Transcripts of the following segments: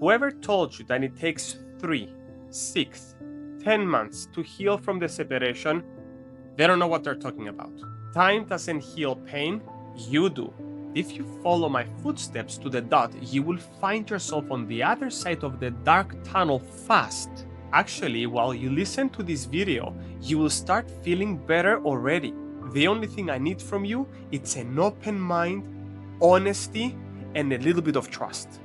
Whoever told you that it takes 3, 6, 10 months to heal from the separation, they don't know what they're talking about. Time doesn't heal pain, you do. If you follow my footsteps to the dot, you will find yourself on the other side of the dark tunnel fast. Actually, while you listen to this video, you will start feeling better already. The only thing I need from you is an open mind, honesty, and a little bit of trust.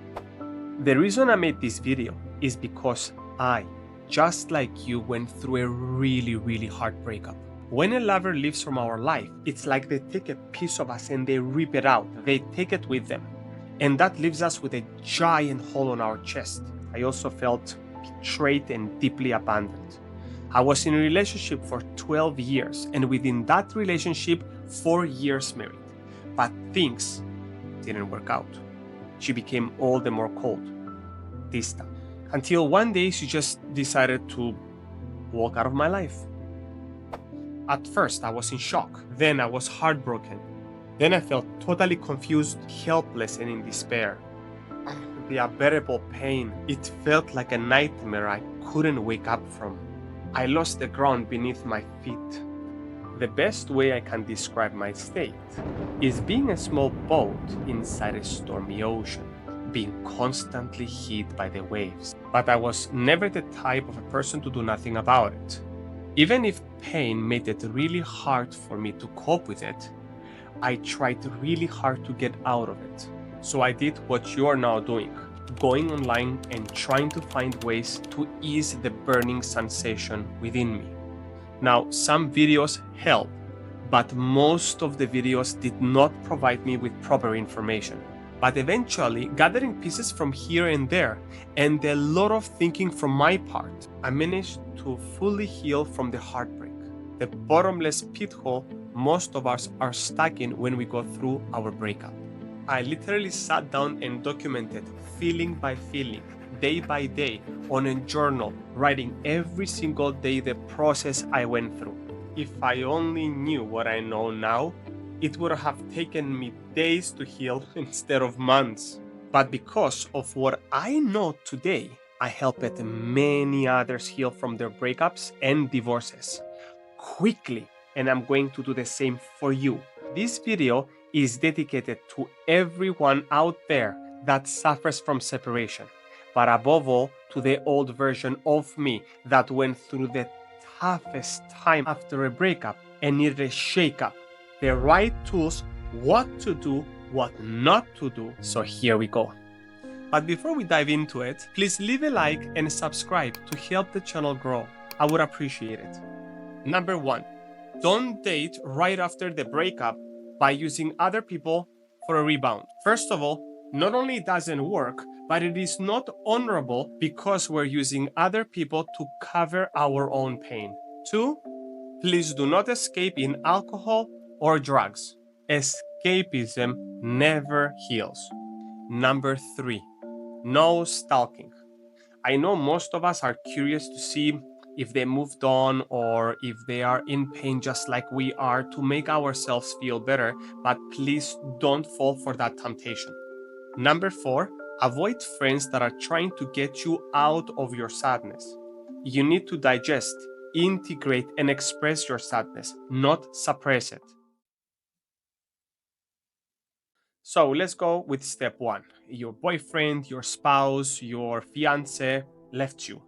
The reason I made this video is because I, just like you, went through a really hard breakup. When a lover leaves from our life, it's like they take a piece of us and they rip it out. They take it with them. And that leaves us with a giant hole on our chest. I also felt betrayed and deeply abandoned. I was in a relationship for 12 years, and within that relationship, 4 years married. But things didn't work out. She became all the more cold, distant, until one day she just decided to walk out of my life. At first, I was in shock. Then I was heartbroken. Then I felt totally confused, helpless, and in despair. The unbearable pain, it felt like a nightmare I couldn't wake up from. I lost the ground beneath my feet. The best way I can describe my state is being a small boat inside a stormy ocean, being constantly hit by the waves. But I was never the type of a person to do nothing about it. Even if pain made it really hard for me to cope with it, I tried really hard to get out of it. So I did what you are now doing, going online and trying to find ways to ease the burning sensation within me. Now, some videos help, but most of the videos did not provide me with proper information. But eventually, gathering pieces from here and there, and a lot of thinking from my part, I managed to fully heal from the heartbreak, the bottomless pit hole most of us are stuck in when we go through our breakup. I literally sat down and documented feeling by feeling, day by day, on a journal, writing every single day the process I went through. If I only knew what I know now, it would have taken me days to heal instead of months. But because of what I know today, I helped many others heal from their breakups and divorces quickly, and I'm going to do the same for you. This video is dedicated to everyone out there that suffers from separation, but above all, to the old version of me that went through the toughest time after a breakup and needed a shake-up. The right tools, what to do, what not to do. So here we go. But before we dive into it, please leave a like and subscribe to help the channel grow. I would appreciate it. Number 1, don't date right after the breakup by using other people for a rebound. First of all, not only it doesn't work, but it is not honorable because we're using other people to cover our own pain. 2, please do not escape in alcohol or drugs. Escapism never heals. Number 3, no stalking. I know most of us are curious to see if they moved on or if they are in pain just like we are to make ourselves feel better, but please don't fall for that temptation. Number 4, avoid friends that are trying to get you out of your sadness. You need to digest, integrate, and express your sadness, not suppress it. So let's go with step 1. Your boyfriend, your spouse, your fiancé left you.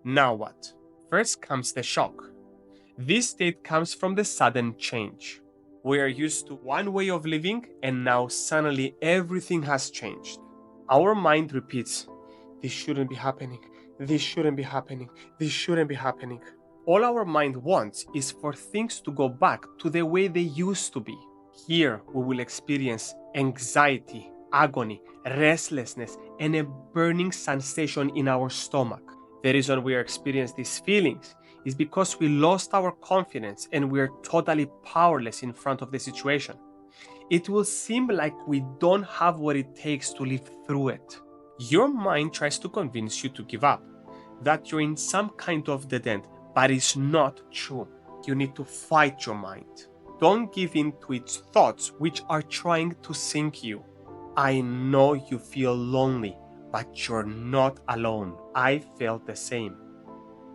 Now what? First comes the shock. This state comes from the sudden change. We are used to one way of living and now suddenly everything has changed. Our mind repeats, this shouldn't be happening, this shouldn't be happening, this shouldn't be happening. All our mind wants is for things to go back to the way they used to be. Here we will experience anxiety, agony, restlessness, and a burning sensation in our stomach. The reason we are experiencing these feelings is because we lost our confidence and we are totally powerless in front of the situation. It will seem like we don't have what it takes to live through it. Your mind tries to convince you to give up, that you're in some kind of dead end, but it's not true. You need to fight your mind. Don't give in to its thoughts which are trying to sink you. I know you feel lonely. but you're not alone. I felt the same.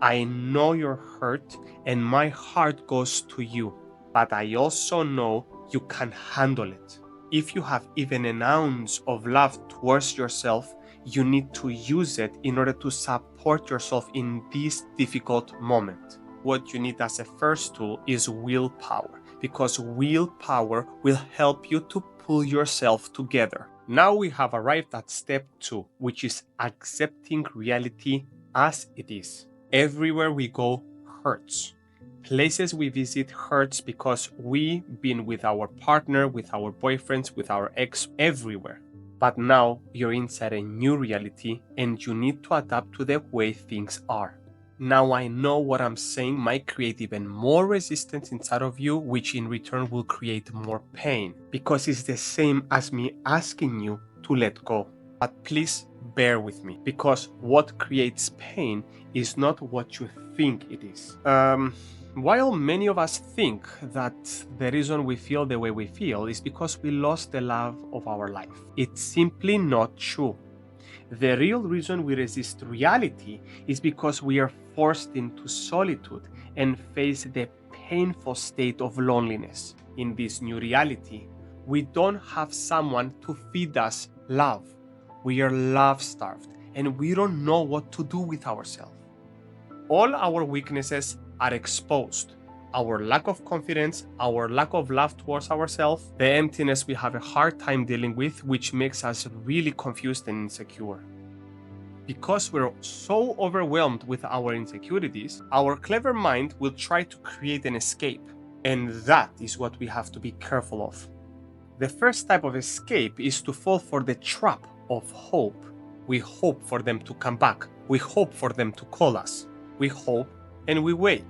I know you're hurt and my heart goes to you, but I also know you can handle it. If you have even an ounce of love towards yourself, you need to use it in order to support yourself in this difficult moment. What you need as a first tool is willpower, because willpower will help you to pull yourself together. Now we have arrived at step 2, which is accepting reality as it is. Everywhere we go hurts. Places we visit hurts because we've been with our partner, with our boyfriends, with our ex, everywhere. But now you're inside a new reality and you need to adapt to the way things are. Now I know what I'm saying might create even more resistance inside of you, which in return will create more pain, because it's the same as me asking you to let go. But please bear with me, because what creates pain is not what you think it is. While many of us think that the reason we feel the way we feel is because we lost the love of our life, it's simply not true. The real reason we resist reality is because we are forced into solitude and face the painful state of loneliness. In this new reality, we don't have someone to feed us love. We are love-starved and we don't know what to do with ourselves. All our weaknesses are exposed. Our lack of confidence, our lack of love towards ourselves, the emptiness we have a hard time dealing with, which makes us really confused and insecure. Because we're so overwhelmed with our insecurities, our clever mind will try to create an escape. And that is what we have to be careful of. The first type of escape is to fall for the trap of hope. We hope for them to come back. We hope for them to call us. We hope and we wait.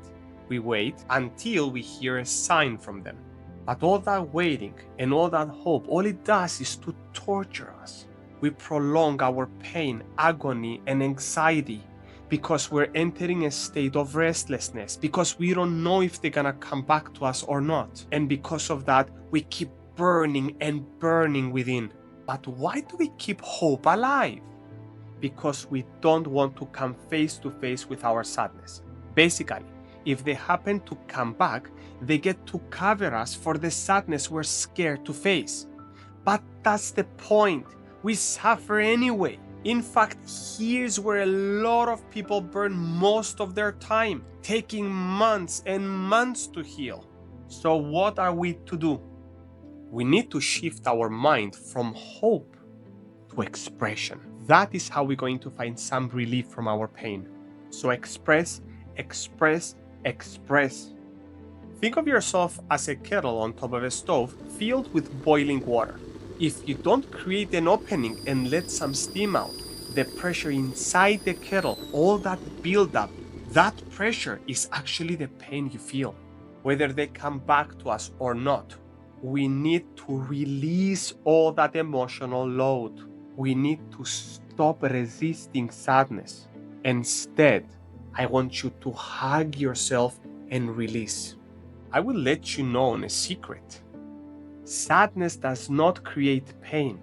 We wait until we hear a sign from them. But all that waiting and all that hope, all it does is to torture us. We prolong our pain, agony, and anxiety because we're entering a state of restlessness, because we don't know if they're gonna come back to us or not. And because of that, we keep burning and burning within. But why do we keep hope alive? Because we don't want to come face to face with our sadness. Basically, if they happen to come back, they get to cover us for the sadness we're scared to face. But that's the point. We suffer anyway. In fact, here's where a lot of people burn most of their time, taking months and months to heal. So what are we to do? We need to shift our mind from hope to expression. That is how we're going to find some relief from our pain. So express, express, express. Think of yourself as a kettle on top of a stove filled with boiling water. If you don't create an opening and let some steam out, the pressure inside the kettle, all that buildup, that pressure is actually the pain you feel. Whether they come back to us or not, we need to release all that emotional load. We need to stop resisting sadness. Instead, I want you to hug yourself and release. I will let you know a secret. Sadness does not create pain.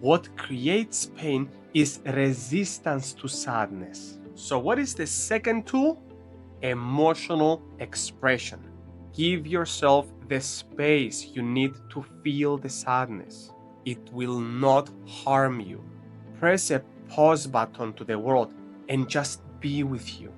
What creates pain is resistance to sadness. So what is the second tool? Emotional expression. Give yourself the space you need to feel the sadness. It will not harm you. Press a pause button to the world and just be with you.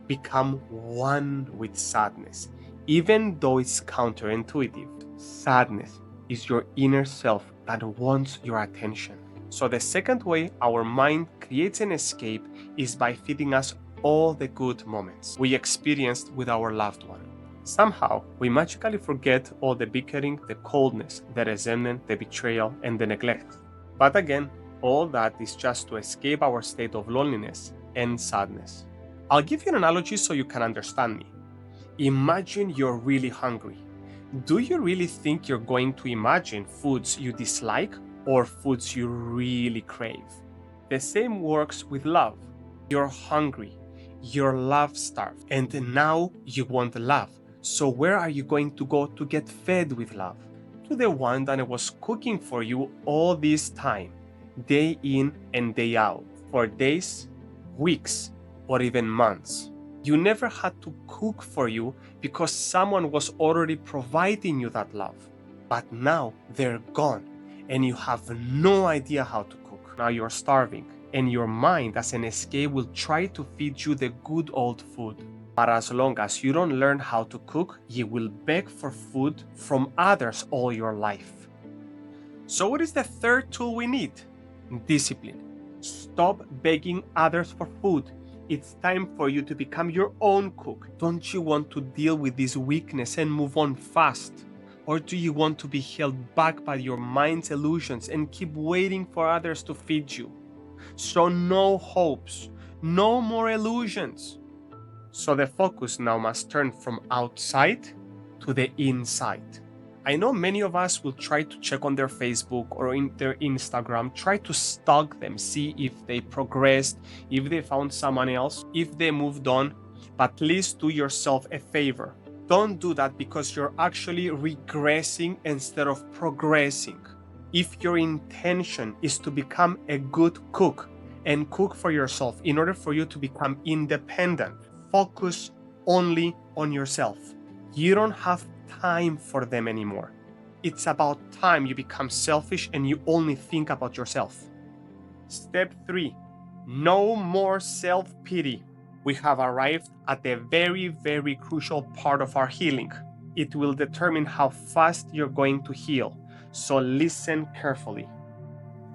Become one with sadness, even though it's counterintuitive. Sadness is your inner self that wants your attention. So the second way our mind creates an escape is by feeding us all the good moments we experienced with our loved one. Somehow, we magically forget all the bickering, the coldness, the resentment, the betrayal, and the neglect. But again, all that is just to escape our state of loneliness and sadness. I'll give you an analogy so you can understand me. Imagine you're really hungry. Do you really think you're going to imagine foods you dislike or foods you really crave? The same works with love. You're hungry, you're love-starved, and now you want love. So where are you going to go to get fed with love? To the one that was cooking for you all this time. day in and day out, for days, weeks, or even months. You never had to cook for you because someone was already providing you that love. But now they're gone and you have no idea how to cook. Now you're starving and your mind, as an escape, will try to feed you the good old food. But as long as you don't learn how to cook, you will beg for food from others all your life. So what is the third tool we need? Discipline. Stop begging others for food. It's time for you to become your own cook. Don't you want to deal with this weakness and move on fast? Or do you want to be held back by your mind's illusions and keep waiting for others to feed you? So no hopes, no more illusions. So the focus now must turn from outside to the inside. I know many of us will try to check on their Facebook or in their Instagram, try to stalk them, see if they progressed, if they found someone else, if they moved on. But please do yourself a favor. Don't do that because you're actually regressing instead of progressing. If your intention is to become a good cook and cook for yourself in order for you to become independent, focus only on yourself. You don't have time for them anymore. It's about time you become selfish and you only think about yourself. Step 3. No more self-pity. We have arrived at a very, very crucial part of our healing. It will determine how fast you're going to heal. So listen carefully.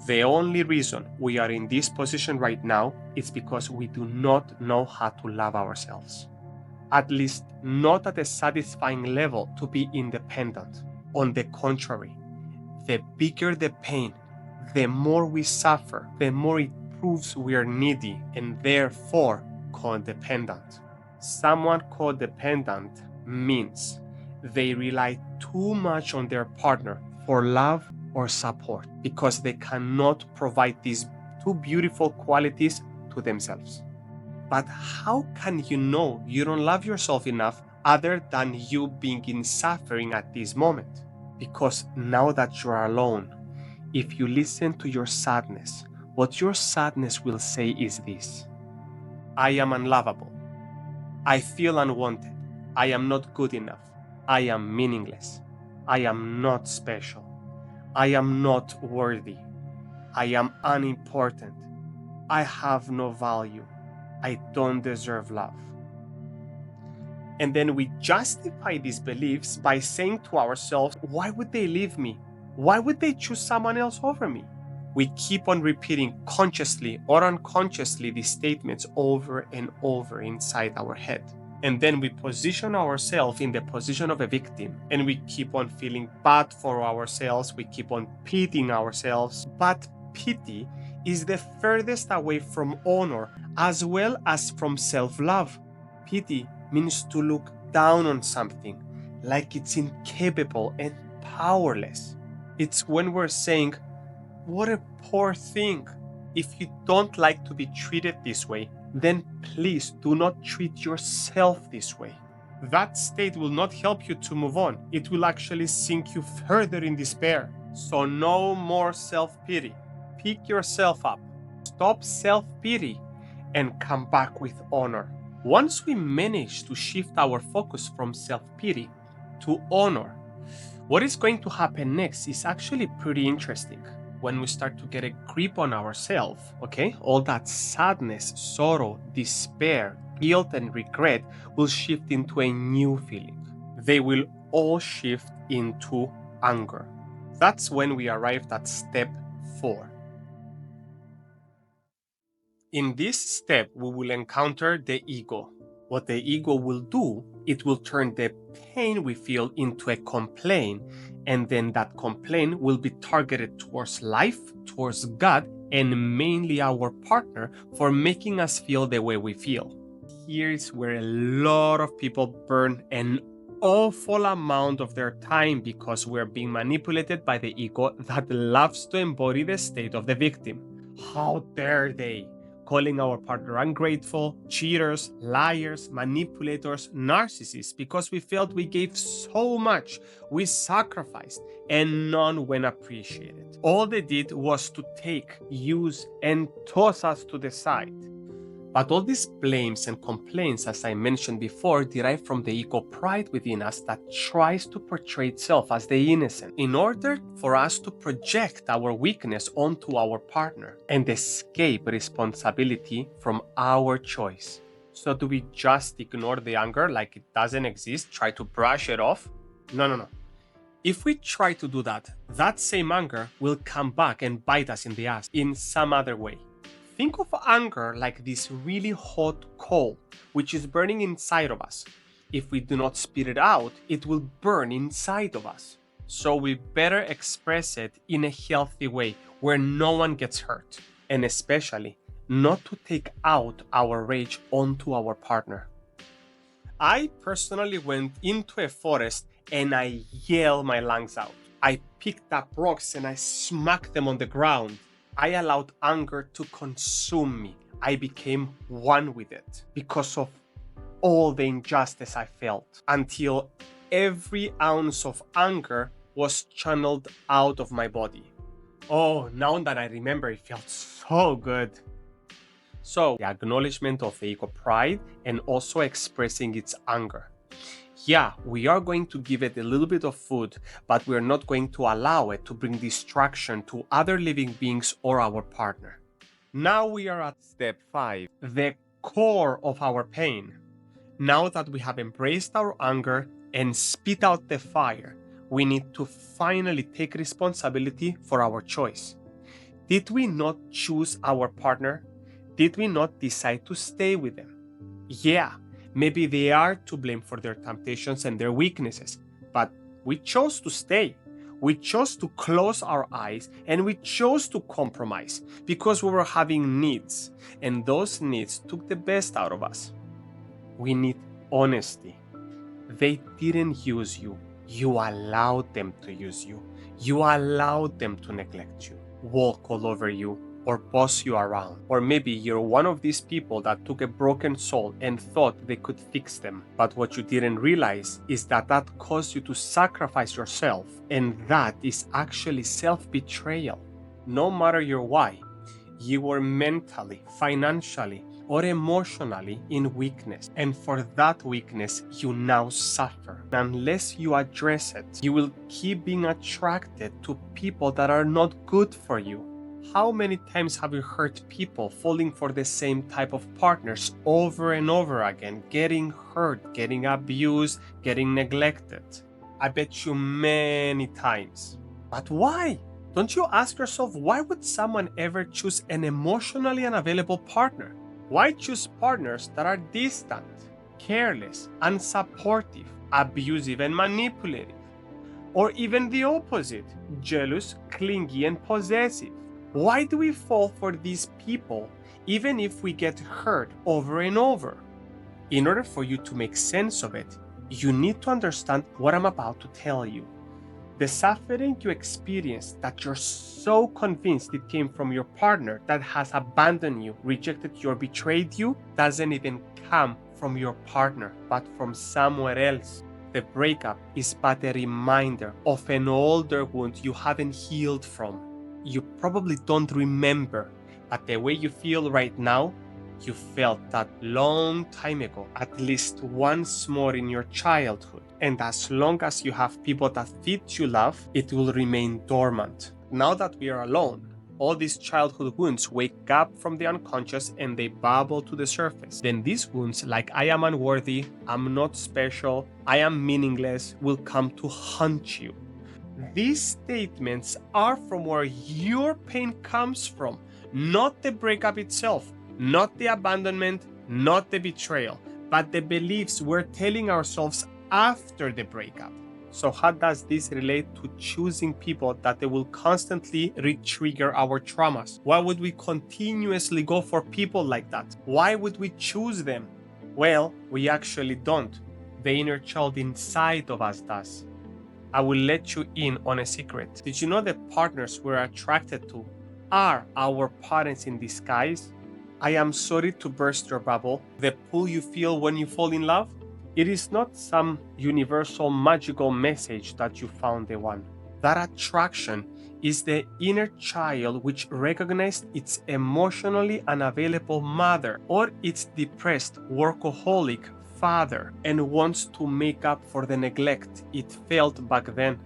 The only reason we are in this position right now is because we do not know how to love ourselves. At least not at a satisfying level to be independent. On the contrary, the bigger the pain, the more we suffer, the more it proves we are needy and therefore codependent. Someone codependent means they rely too much on their partner for love or support because they cannot provide these two beautiful qualities to themselves. But how can you know you don't love yourself enough other than you being in suffering at this moment? Because now that you are alone, if you listen to your sadness, what your sadness will say is this: I am unlovable. I feel unwanted. I am not good enough. I am meaningless. I am not special. I am not worthy. I am unimportant. I have no value. I don't deserve love. And then we justify these beliefs by saying to ourselves, why would they leave me? Why would they choose someone else over me? We keep on repeating consciously or unconsciously these statements over and over inside our head. And then we position ourselves in the position of a victim and we keep on feeling bad for ourselves. We keep on pitying ourselves. But pity is the furthest away from honor as well as from self-love. Pity means to look down on something like it's incapable and powerless. It's when we're saying, what a poor thing. If you don't like to be treated this way, then please do not treat yourself this way. That state will not help you to move on. It will actually sink you further in despair. So no more self-pity. Pick yourself up. Stop self-pity and come back with honor. Once we manage to shift our focus from self-pity to honor, what is going to happen next is actually pretty interesting. When we start to get a grip on ourselves, okay, all that sadness, sorrow, despair, guilt, and regret will shift into a new feeling. They will all shift into anger. That's when we arrived at step 4. In this step, we will encounter the ego. What the ego will do, it will turn the pain we feel into a complaint, and then that complaint will be targeted towards life, towards God, and mainly our partner for making us feel the way we feel. Here is where a lot of people burn an awful amount of their time because we're being manipulated by the ego that loves to embody the state of the victim. How dare they? calling our partner ungrateful, cheaters, liars, manipulators, narcissists, because we felt we gave so much, we sacrificed, and none went appreciated. All they did was to take, use, and toss us to the side. But all these blames and complaints, as I mentioned before, derive from the ego pride within us that tries to portray itself as the innocent in order for us to project our weakness onto our partner and escape responsibility from our choice. So do we just ignore the anger like it doesn't exist, try to brush it off? No. If we try to do that, that same anger will come back and bite us in the ass in some other way. Think of anger like this really hot coal, which is burning inside of us. If we do not spit it out, it will burn inside of us. So we better express it in a healthy way where no one gets hurt, and especially not to take out our rage onto our partner. I personally went into a forest and I yelled my lungs out. I picked up rocks and I smacked them on the ground. I allowed anger to consume me. I became one with it because of all the injustice I felt, until every ounce of anger was channeled out of my body. Oh, now that I remember, it felt so good. So, the acknowledgement of the ego pride and also expressing its anger. Yeah, we are going to give it a little bit of food, but we're not going to allow it to bring distraction to other living beings or our partner. Now we are at step 5, the core of our pain. Now that we have embraced our anger and spit out the fire, we need to finally take responsibility for our choice. Did we not choose our partner? Did we not decide to stay with them? Yeah. Maybe they are to blame for their temptations and their weaknesses, but we chose to stay. We chose to close our eyes and we chose to compromise because we were having needs, and those needs took the best out of us. We need honesty. They didn't use you. You allowed them to use you. You allowed them to neglect you, walk all over you, or boss you around. Or maybe you're one of these people that took a broken soul and thought they could fix them. But what you didn't realize is that that caused you to sacrifice yourself, and that is actually self-betrayal. No matter your why, you were mentally, financially, or emotionally in weakness, and for that weakness you now suffer. Unless you address it, you will keep being attracted to people that are not good for you. How many times have you heard people falling for the same type of partners over and over again, getting hurt, getting abused, getting neglected? I bet you many times. But why? Don't you ask yourself, why would someone ever choose an emotionally unavailable partner? Why choose partners that are distant, careless, unsupportive, abusive, and manipulative? Or even the opposite, jealous, clingy, and possessive? Why do we fall for these people even if we get hurt over and over? In order for you to make sense of it, you need to understand what I'm about to tell you. The suffering you experience that you're so convinced it came from your partner that has abandoned you, rejected you, or betrayed you doesn't even come from your partner, but from somewhere else. The breakup is but a reminder of an older wound you haven't healed from. You probably don't remember, but the way you feel right now, you felt that long time ago, at least once more in your childhood. And as long as you have people that feed you love, it will remain dormant. Now that we are alone, all these childhood wounds wake up from the unconscious and they bubble to the surface. Then these wounds, like I am unworthy, I'm not special, I am meaningless, will come to haunt you. These statements are from where your pain comes from, not the breakup itself, not the abandonment, not the betrayal, but the beliefs we're telling ourselves after the breakup. So how does this relate to choosing people that they will constantly re-trigger our traumas? Why would we continuously go for people like that? Why would we choose them? Well, we actually don't. The inner child inside of us does. I will let you in on a secret. Did you know the partners we're attracted to are our parents in disguise? I am sorry to burst your bubble. The pull you feel when you fall in love, it is not some universal magical message that you found the one. That attraction is the inner child which recognized its emotionally unavailable mother or its depressed workaholic father and wants to make up for the neglect it felt back then.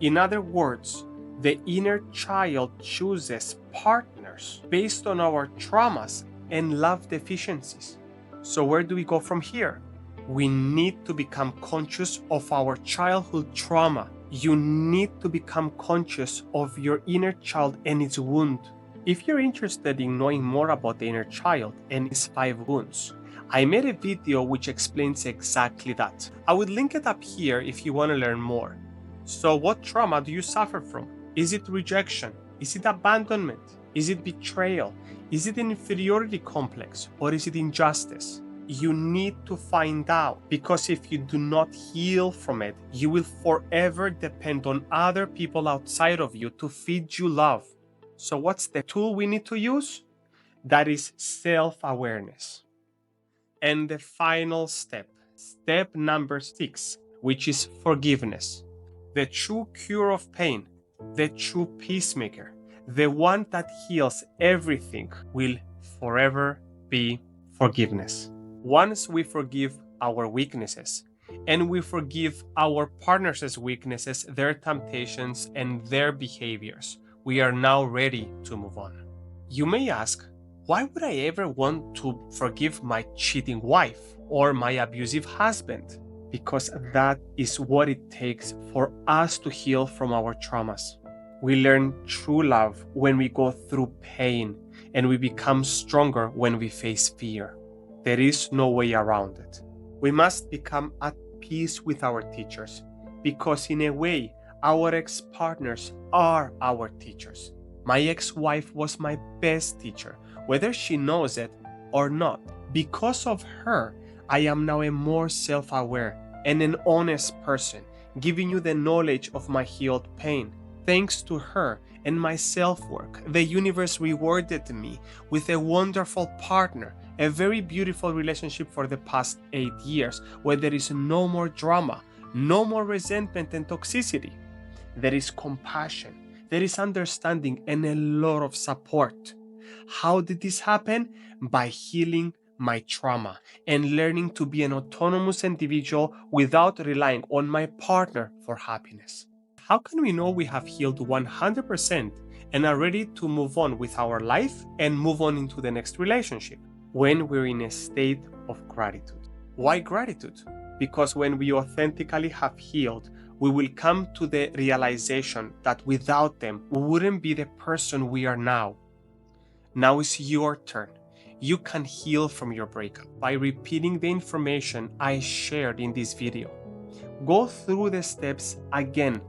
In other words, the inner child chooses partners based on our traumas and love deficiencies. So where do we go from here? We need to become conscious of our childhood trauma. You need to become conscious of your inner child and its wound. If you're interested in knowing more about the inner child and its 5 wounds, I made a video which explains exactly that. I would link it up here if you want to learn more. So what trauma do you suffer from? Is it rejection? Is it abandonment? Is it betrayal? Is it an inferiority complex? Or is it injustice? You need to find out, because if you do not heal from it, you will forever depend on other people outside of you to feed you love. So what's the tool we need to use? That is self-awareness. And the final step, step number 6, which is forgiveness. The true cure of pain, the true peacemaker, the one that heals everything will forever be forgiveness. Once we forgive our weaknesses and we forgive our partners' weaknesses, their temptations, and their behaviors, we are now ready to move on. You may ask, why would I ever want to forgive my cheating wife or my abusive husband? Because that is what it takes for us to heal from our traumas. We learn true love when we go through pain, and we become stronger when we face fear. There is no way around it. We must become at peace with our teachers, because in a way, our ex-partners are our teachers. My ex-wife was my best teacher, whether she knows it or not. Because of her, I am now a more self-aware and an honest person, giving you the knowledge of my healed pain. Thanks to her and my self-work, the universe rewarded me with a wonderful partner, a very beautiful relationship for the past 8 years, where there is no more drama, no more resentment and toxicity. There is compassion, there is understanding, and a lot of support. How did this happen? By healing my trauma and learning to be an autonomous individual without relying on my partner for happiness. How can we know we have healed 100% and are ready to move on with our life and move on into the next relationship? When we're in a state of gratitude. Why gratitude? Because when we authentically have healed, we will come to the realization that without them, we wouldn't be the person we are now. Now is your turn. You can heal from your breakup by repeating the information I shared in this video. Go through the steps again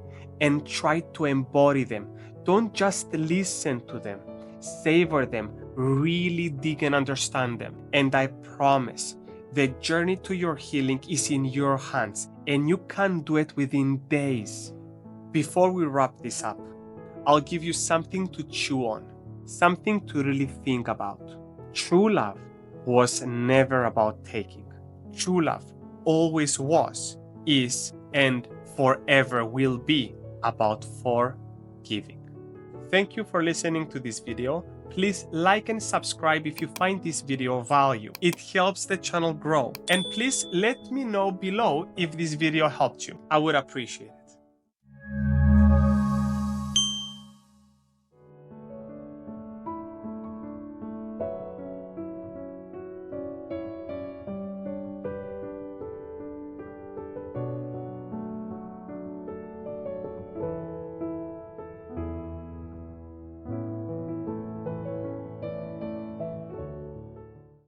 and try to embody them. Don't just listen to them. Savor them, really dig and understand them. And I promise, the journey to your healing is in your hands, and you can do it within days. Before we wrap this up, I'll give you something to chew on, something to really think about. True love was never about taking. True love always was, is, and forever will be about forgiving. Thank you for listening to this video. Please like and subscribe if you find this video of value. It helps the channel grow. And please let me know below if this video helped you. I would appreciate it.